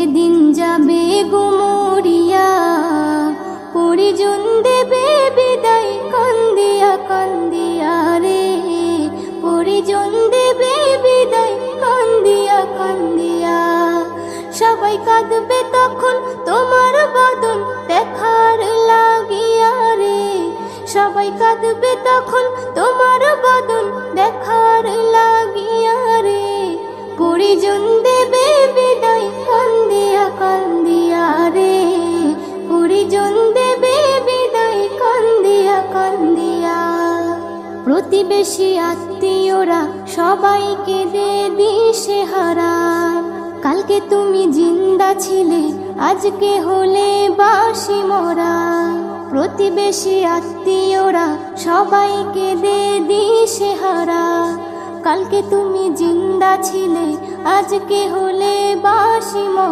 যেদিন যাবে গুমরিয়া, পরিজন দেবে বিদায় কান্দিয়া কান্দিয়া রে, পরিজন দেবে বিদায় কান্দিয়া কান্দিয়া। সবাই কাঁদবে তখন তোমার বদন দেখার লাগিয়া রে, সবাই কাঁদবে তখন তোমার বদন দেখার লাগিয়া রে, পরিজন দেবে বিদায় কান্দিয়া কান্দিয়া রে, পরিজন দেবে বিদায় কান্দিয়া কান্দিয়া। প্রতিবেশী আত্মীয়রা সবাইকে দে দিশেহারা, কালকে তুমি জিন্দা ছিলে আজকে হলে বাসি মরা। প্রতিবেশী আত্মীয়রা সবাইকে দে দিশেহারা, কালকে তুমি জিন্দা ছিলে আজকে হলে বাসি মরা।